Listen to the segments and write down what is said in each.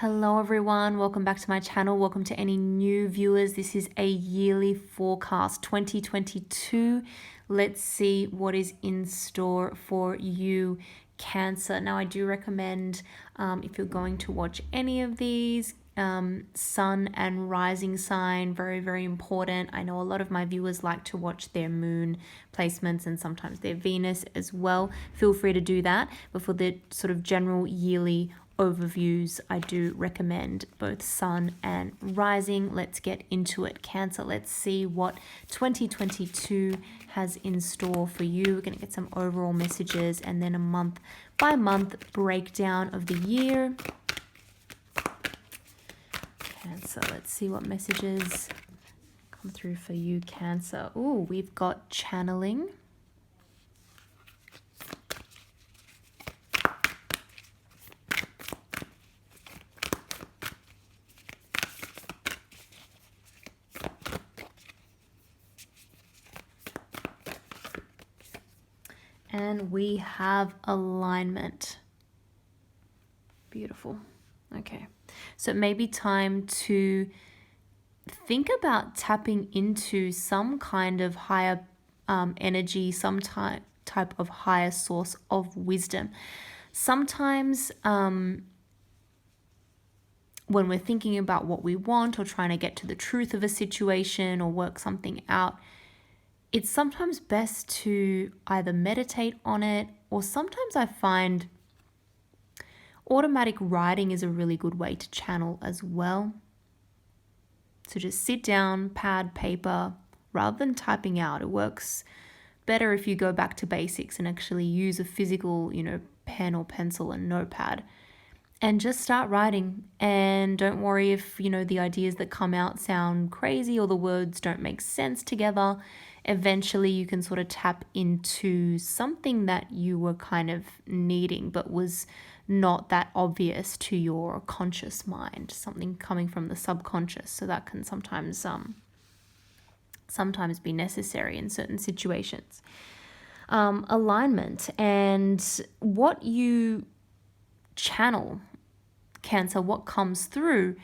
Hello everyone, welcome back to my channel. Welcome to any new viewers. This is a yearly forecast 2022. Let's see what is in store for you, Cancer. Now I do recommend if you're going to watch any of these, sun and rising sign, very important. I know a lot of my viewers like to watch their moon placements and sometimes their Venus as well. Feel free to do that, but for the sort of general yearly overviews, I do recommend both sun and rising. Let's get into it, Cancer. Let's see what 2022 has in store for you. We're going to get some overall messages and then a month by month breakdown of the year. Cancer, let's see what messages come through for you, Cancer. Oh, we've got channeling. And we have alignment. Beautiful. Okay. So it may be time to think about tapping into some kind of higher energy, some type of higher source of wisdom. Sometimes when we're thinking about what we want or trying to get to the truth of a situation or work something out, it's sometimes best to either meditate on it, or sometimes I find automatic writing is a really good way to channel as well. So just sit down, pad, paper, rather than typing out. It works better if you go back to basics and actually use a physical, pen or pencil and notepad. And just start writing, and don't worry if, the ideas that come out sound crazy or the words don't make sense together. Eventually you can sort of tap into something that you were kind of needing but was not that obvious to your conscious mind, something coming from the subconscious. So that can sometimes be necessary in certain situations. Alignment and what you channel, Cancer, what comes through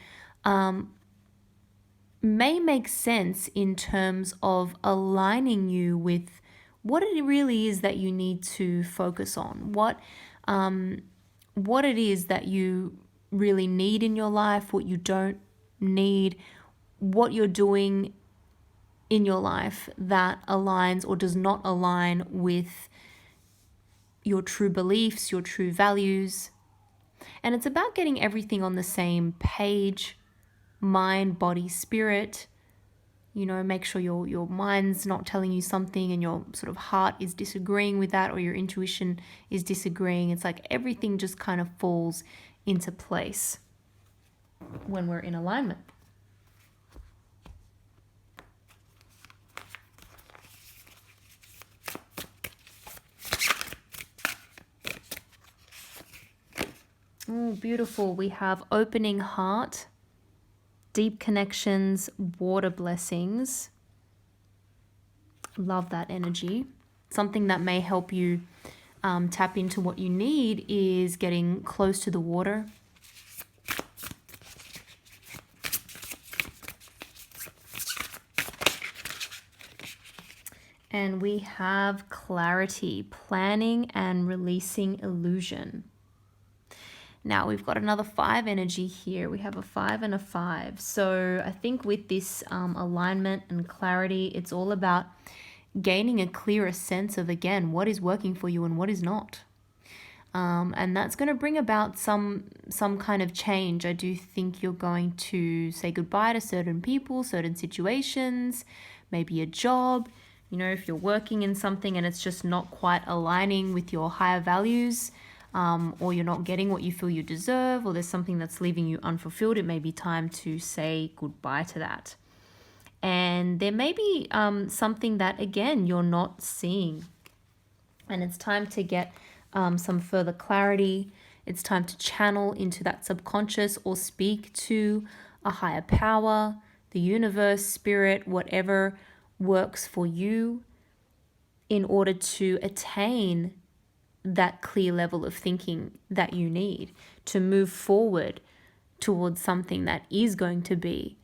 may make sense in terms of aligning you with what it really is that you need to focus on, what it is that you really need in your life, what you don't need, what you're doing in your life that aligns or does not align with your true beliefs, your true values. And it's about getting everything on the same page, mind, body, spirit. Make sure your mind's not telling you something and your sort of heart is disagreeing with that, or your intuition is disagreeing. It's like everything just kind of falls into place when we're in alignment. Oh, beautiful. We have opening heart, deep connections, water blessings. Love that energy. Something that may help you tap into what you need is getting close to the water. And we have clarity, planning and releasing illusion. Now we've got another 5 energy here. We have a 5 and a 5. So I think with this alignment and clarity, it's all about gaining a clearer sense of, again, what is working for you and what is not. And that's going to bring about some kind of change. I do think you're going to say goodbye to certain people, certain situations, maybe a job. If you're working in something and it's just not quite aligning with your higher values, or you're not getting what you feel you deserve, or there's something that's leaving you unfulfilled, it may be time to say goodbye to that. And there may be something that, again, you're not seeing. And it's time to get some further clarity. It's time to channel into that subconscious or speak to a higher power, the universe, spirit, whatever works for you, in order to attain that clear level of thinking that you need to move forward towards something that is going to be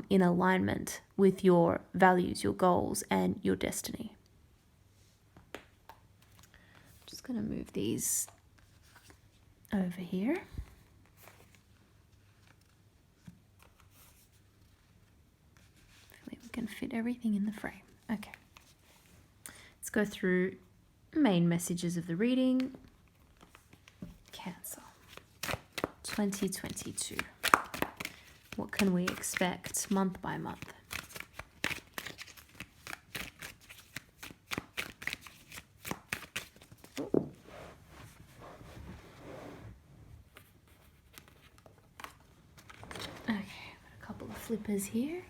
in alignment with your values, your goals, and your destiny. Just going to move these over here. Hopefully we can fit everything in the frame. Okay. Let's go through main messages of the reading. Cancer. 2022. What can we expect month by month? Okay, a couple of flippers here.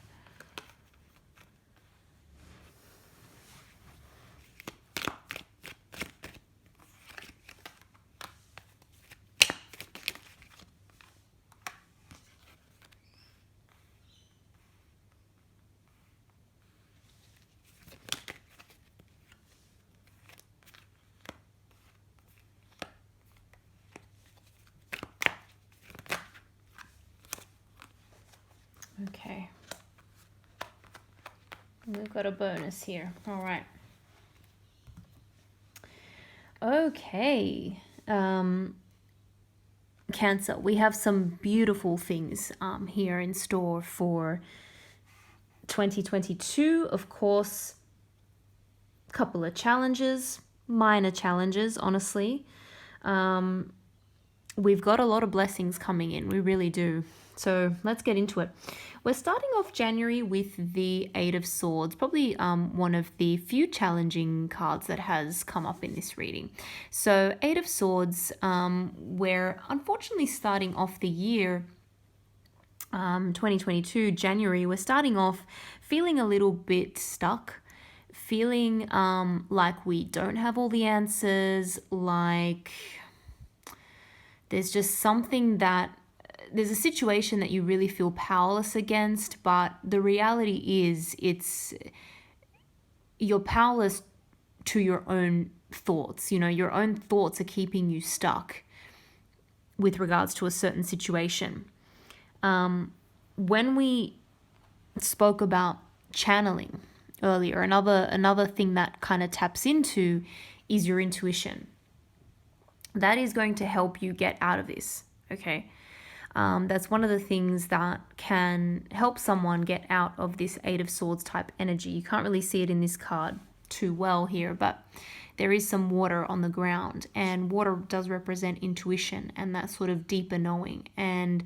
Okay. We've got a bonus here. All right. Okay. Cancer, we have some beautiful things here in store for 2022. Of course, a couple of challenges, minor challenges, honestly. We've got a lot of blessings coming in. We really do. So let's get into it. We're starting off January with the Eight of Swords, probably one of the few challenging cards that has come up in this reading. So Eight of Swords, we're unfortunately starting off the year 2022, January, we're starting off feeling a little bit stuck, feeling like we don't have all the answers, like there's just something that there's a situation that you really feel powerless against, but the reality is you're powerless to your own thoughts. You know, your own thoughts are keeping you stuck with regards to a certain situation. When we spoke about channeling earlier, another thing that kind of taps into is your intuition. That is going to help you get out of this, okay? That's one of the things that can help someone get out of this Eight of Swords type energy. You can't really see it in this card too well here, but there is some water on the ground, and water does represent intuition and that sort of deeper knowing. And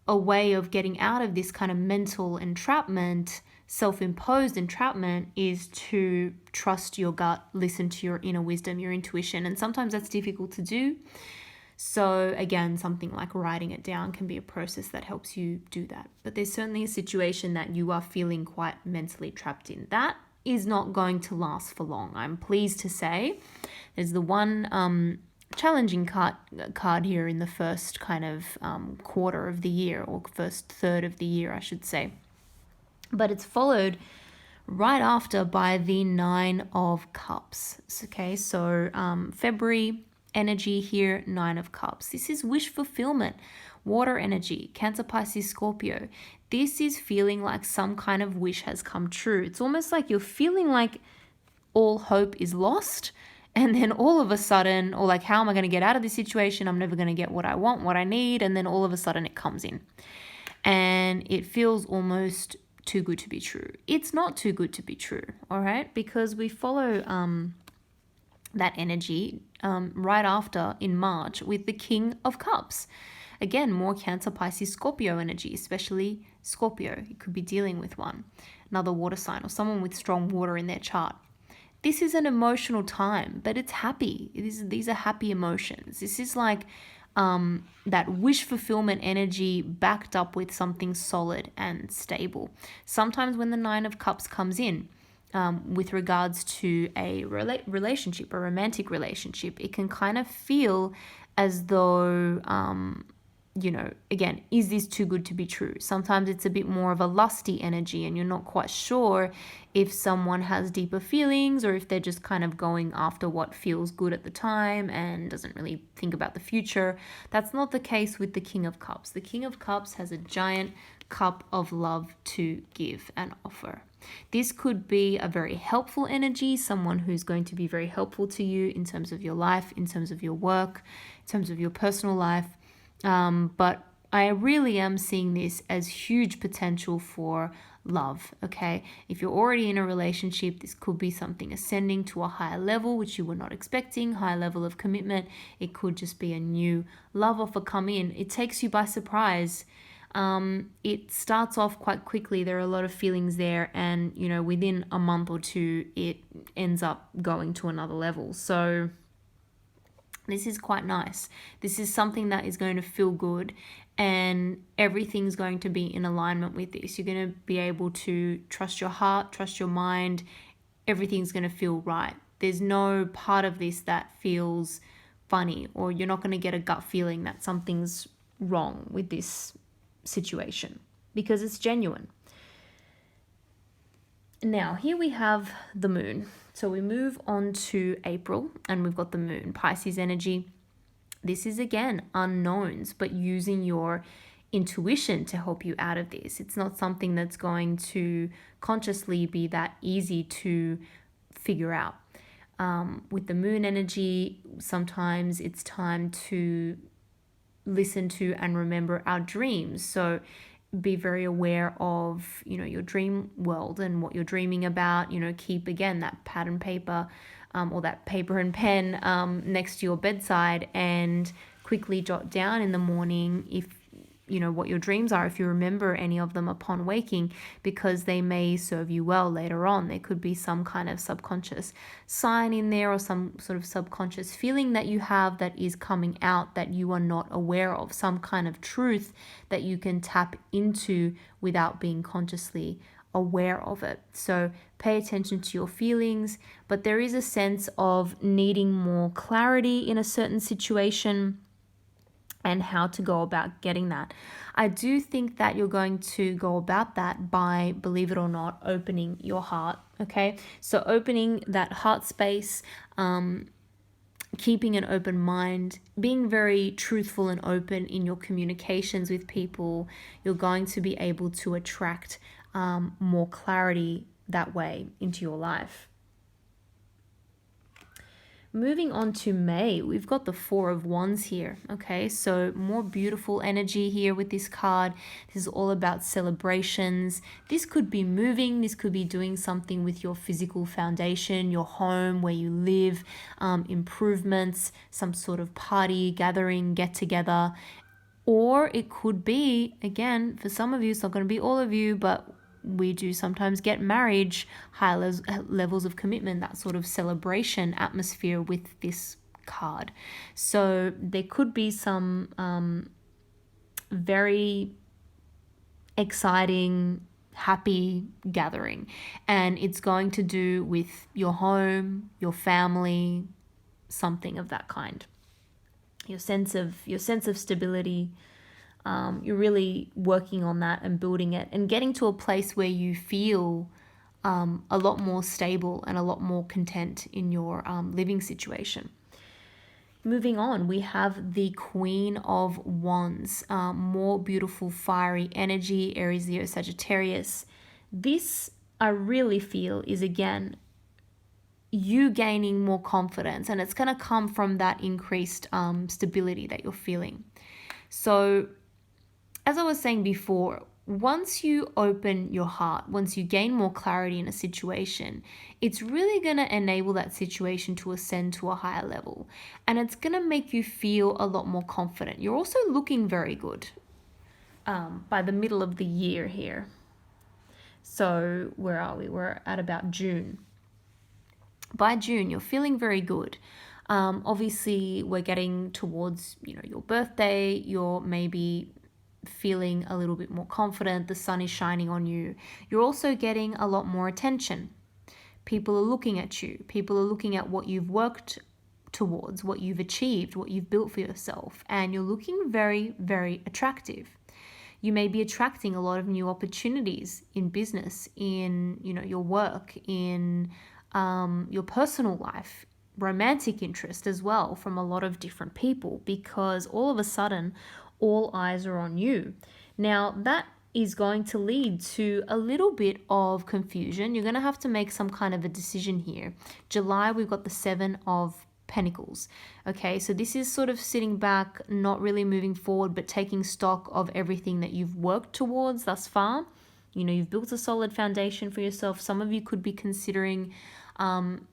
a way of getting out of this kind of mental entrapment, self-imposed entrapment, is to trust your gut, listen to your inner wisdom, your intuition. And sometimes that's difficult to do. So again, something like writing it down can be a process that helps you do that. But there's certainly a situation that you are feeling quite mentally trapped in. That is not going to last for long, I'm pleased to say. There's the one challenging card here in the first kind of quarter of the year, or first third of the year, I should say. But it's followed right after by the Nine of Cups. Okay, so February energy here, Nine of Cups. This is wish fulfillment, water energy, Cancer, Pisces, Scorpio. This is feeling like some kind of wish has come true. It's almost like you're feeling like all hope is lost, and then all of a sudden, or like, how am I going to get out of this situation? I'm never going to get what I want, what I need, and then all of a sudden it comes in. And it feels almost too good to be true. It's not too good to be true, all right? Because we follow that energy right after in March with the King of Cups. Again, more Cancer, Pisces, Scorpio energy, especially Scorpio. You could be dealing with one, another water sign, or someone with strong water in their chart. This is an emotional time, but it's happy. These are happy emotions. This is like that wish fulfillment energy backed up with something solid and stable. Sometimes when the Nine of Cups comes in, with regards to a romantic relationship, it can kind of feel as though again, is this too good to be true? Sometimes it's a bit more of a lusty energy and you're not quite sure if someone has deeper feelings or if they're just kind of going after what feels good at the time and doesn't really think about the future. That's not the case with the King of Cups. The King of Cups has a giant cup of love to give and offer. This could be a very helpful energy, someone who's going to be very helpful to you in terms of your life, in terms of your work, in terms of your personal life. But I really am seeing this as huge potential for love, okay? If you're already in a relationship, this could be something ascending to a higher level, which you were not expecting, high level of commitment. It could just be a new love offer come in. It takes you by surprise. It starts off quite quickly. There are a lot of feelings there, and within a month or two, it ends up going to another level. So this is quite nice. This is something that is going to feel good, and everything's going to be in alignment with this. You're going to be able to trust your heart, trust your mind. Everything's going to feel right. There's no part of this that feels funny, or you're not going to get a gut feeling that something's wrong with this situation, because it's genuine. Now, here we have the moon. So we move on to April, and we've got the moon, Pisces energy. This is, again, unknowns, but using your intuition to help you out of this. It's not something that's going to consciously be that easy to figure out. With the moon energy, sometimes it's time to listen to and remember our dreams. So be very aware of, your dream world and what you're dreaming about. Keep, again, that pad and paper or that paper and pen next to your bedside, and quickly jot down in the morning if what your dreams are, if you remember any of them upon waking, because they may serve you well later on. There could be some kind of subconscious sign in there, or some sort of subconscious feeling that you have that is coming out that you are not aware of, some kind of truth that you can tap into without being consciously aware of it. So pay attention to your feelings, but there is a sense of needing more clarity in a certain situation and how to go about getting that. I do think that you're going to go about that by, believe it or not, opening your heart, okay? So opening that heart space, keeping an open mind, being very truthful and open in your communications with people. You're going to be able to attract more clarity that way into your life. Moving on to May, we've got the Four of Wands here, okay? So more beautiful energy here with this card. This is all about celebrations. This could be moving. This could be doing something with your physical foundation, your home, where you live, improvements, some sort of party, gathering, get together. Or it could be, again, for some of you, it's not going to be all of you, but we do sometimes get marriage, high levels of commitment, that sort of celebration atmosphere with this card. So there could be some very exciting, happy gathering, and it's going to do with your home, your family, something of that kind. Your sense of stability. You're really working on that and building it and getting to a place where you feel a lot more stable and a lot more content in your living situation. Moving on, we have the Queen of Wands, more beautiful, fiery energy, Aries, Leo, Sagittarius. This, I really feel, is, again, you gaining more confidence, and it's going to come from that increased stability that you're feeling. So, as I was saying before, once you open your heart, once you gain more clarity in a situation, it's really going to enable that situation to ascend to a higher level. And it's going to make you feel a lot more confident. You're also looking very good by the middle of the year here. So where are we? We're at about June. By June, you're feeling very good. Obviously, we're getting towards, your birthday. You're maybe feeling a little bit more confident. The sun is shining on you. You're also getting a lot more attention. People are looking at you. People are looking at what you've worked towards, what you've achieved, what you've built for yourself, and you're looking very, very attractive. You may be attracting a lot of new opportunities in business, in your work, in your personal life, romantic interest as well from a lot of different people, because all of a sudden all eyes are on you. Now that is going to lead to a little bit of confusion. You're going to have to make some kind of a decision here. July, we've got the Seven of Pentacles. Okay, so this is sort of sitting back, not really moving forward, but taking stock of everything that you've worked towards thus far. You've built a solid foundation for yourself. Some of you could be considering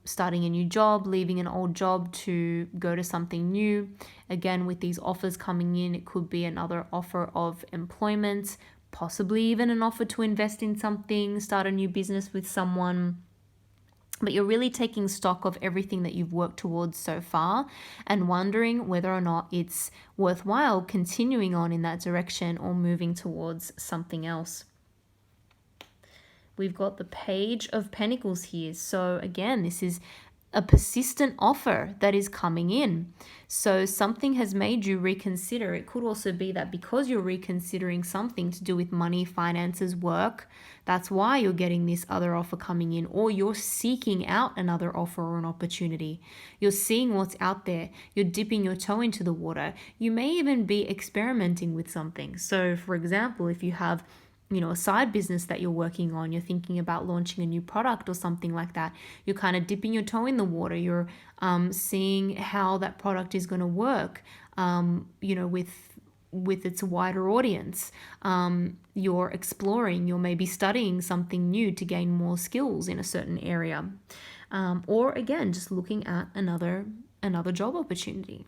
starting a new job, leaving an old job to go to something new. Again, with these offers coming in, it could be another offer of employment, possibly even an offer to invest in something, start a new business with someone. But you're really taking stock of everything that you've worked towards so far and wondering whether or not it's worthwhile continuing on in that direction or moving towards something else. We've got the Page of Pentacles here. So again, this is a persistent offer that is coming in. So something has made you reconsider. It could also be that because you're reconsidering something to do with money, finances, work, that's why you're getting this other offer coming in, or you're seeking out another offer or an opportunity. You're seeing what's out there. You're dipping your toe into the water. You may even be experimenting with something. So for example, if you have a side business that you're working on, you're thinking about launching a new product or something like that, you're kind of dipping your toe in the water. You're seeing how that product is going to work, with its wider audience. You're exploring, you're maybe studying something new to gain more skills in a certain area. Or again, just looking at another job opportunity.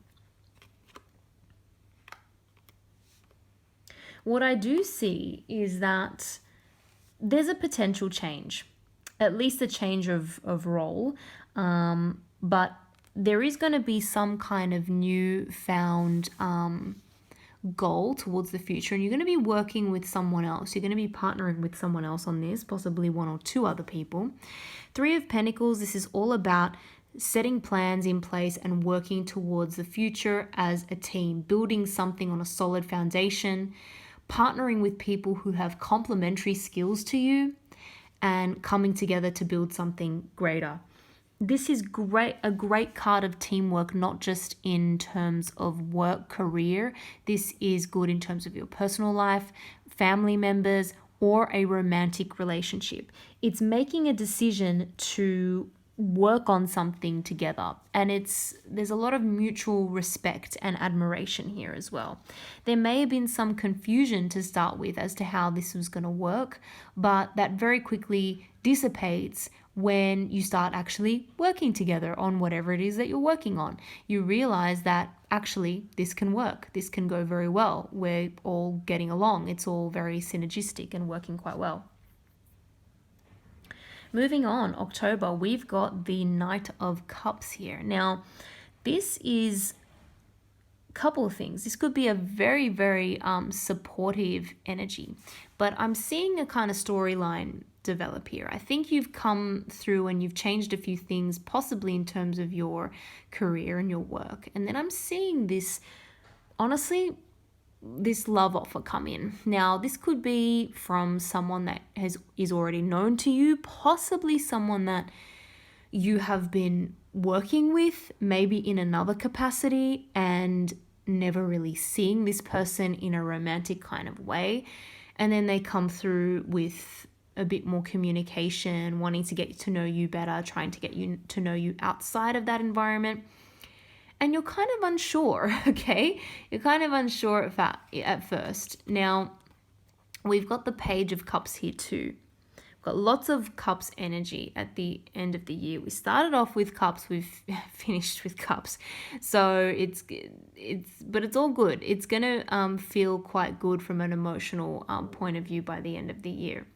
What I do see is that there's a potential change, at least a change of role, but there is going to be some kind of new-found goal towards the future, and you're going to be working with someone else. You're going to be partnering with someone else on this, possibly one or two other people. Three of Pentacles, this is all about setting plans in place and working towards the future as a team, building something on a solid foundation, partnering with people who have complementary skills to you, and coming together to build something greater. This is a great card of teamwork, not just in terms of work, career. This is good in terms of your personal life, family members, or a romantic relationship. It's making a decision to work on something together, and there's a lot of mutual respect and admiration here as well. There may have been some confusion to start with as to how this was going to work, but that very quickly dissipates when you start actually working together on whatever it is that you're working on. You realize that actually this can work, this can go very well, we're all getting along, it's all very synergistic and working quite well. Moving on, October, we've got the Knight of Cups here. Now, this is a couple of things. This could be a very, very supportive energy, but I'm seeing a kind of storyline develop here. I think you've come through and you've changed a few things, possibly in terms of your career and your work. And then I'm seeing this, honestly, this love offer come in. Now, this could be from someone that is already known to you, possibly someone that you have been working with, maybe in another capacity, and never really seeing this person in a romantic kind of way. And then they come through with a bit more communication, wanting to get to know you better, trying to get you to know you outside of that environment. And you're kind of unsure, okay? You're kind of unsure at first. Now, we've got the Page of Cups here too. We've got lots of Cups energy at the end of the year. We started off with Cups, we've finished with Cups. So it's all good. It's going to feel quite good from an emotional point of view by the end of the year.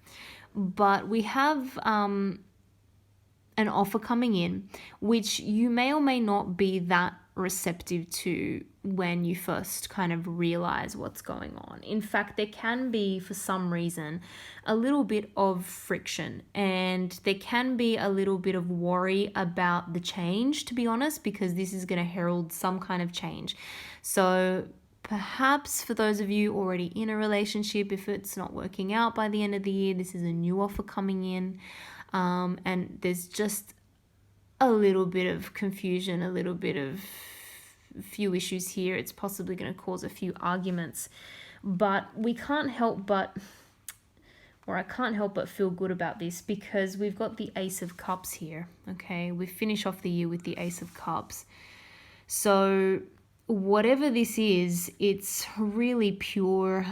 But we have an offer coming in, which you may or may not be that receptive to when you first kind of realize what's going on. In fact, there can be, for some reason, a little bit of friction, and there can be a little bit of worry about the change, to be honest, because this is going to herald some kind of change. So perhaps for those of you already in a relationship, if it's not working out by the end of the year, this is a new offer coming in, and there's just a little bit of confusion, a little bit of few issues here. It's possibly going to cause a few arguments, but I can't help but feel good about this, because we've got the Ace of Cups here. Okay, we finish off the year with the Ace of Cups. So whatever this is, it's really pure.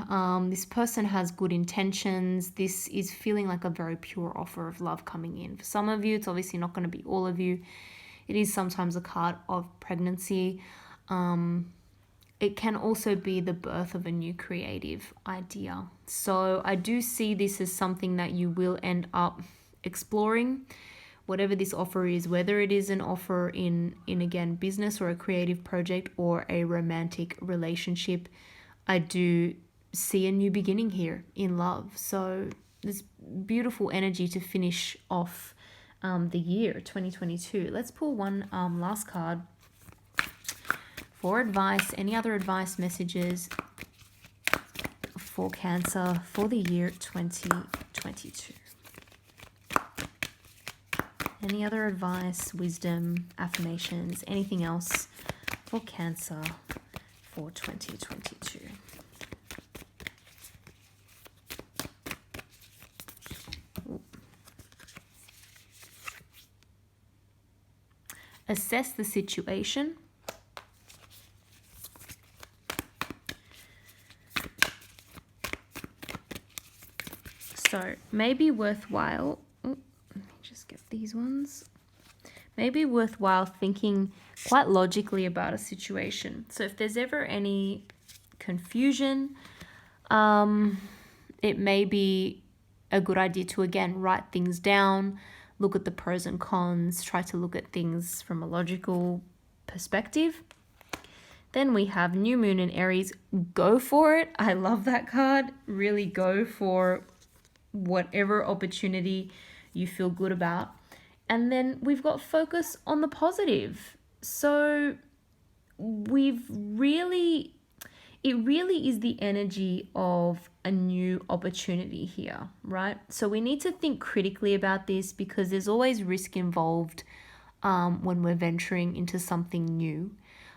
This person has good intentions. This is feeling like a very pure offer of love coming in. For some of you, it's obviously not going to be all of you. It is sometimes a card of pregnancy. It can also be the birth of a new creative idea. So I do see this as something that you will end up exploring, whatever this offer is, whether it is an offer in again, business or a creative project or a romantic relationship. I do see a new beginning here in love. So this beautiful energy to finish off the year 2022. Let's pull one last card for advice. Any other advice, messages for Cancer for the year 2022? Any other advice, wisdom, affirmations, anything else for Cancer for 2022? Ooh. Assess the situation. So maybe worthwhile, let me just get these ones. Maybe worthwhile thinking quite logically about a situation. So if there's ever any confusion, it may be a good idea to, again, write things down, look at the pros and cons, try to look at things from a logical perspective. Then we have New Moon in Aries. Go for it. I love that card. Really go for whatever opportunity you feel good about. And then we've got focus on the positive. So it really is the energy of a new opportunity here, right? So we need to think critically about this, because there's always risk involved when we're venturing into something new.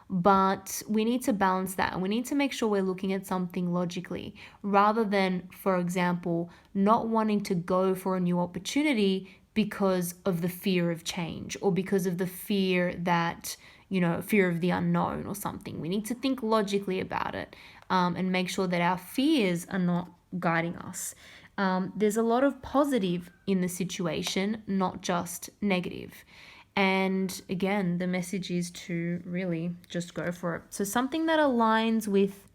But we need to balance that, and we need to make sure we're looking at something logically, rather than, for example, not wanting to go for a new opportunity because of the fear of change, or because of the fear that, fear of the unknown or something. We need to think logically about it, and make sure that our fears are not guiding us. There's a lot of positive in the situation, not just negative. And again, the message is to really just go for it. So something that aligns with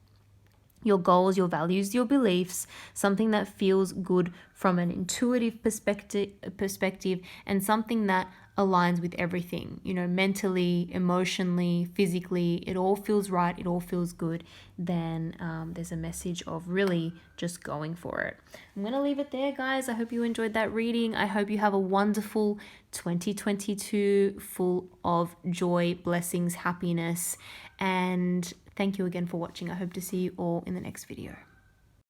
your goals, your values, your beliefs, something that feels good from an intuitive perspective, and something that aligns with everything, mentally, emotionally, physically, it all feels right, it all feels good, then there's a message of really just going for it. I'm going to leave it there, guys. I hope you enjoyed that reading. I hope you have a wonderful 2022 full of joy, blessings, happiness, and thank you again for watching. I hope to see you all in the next video.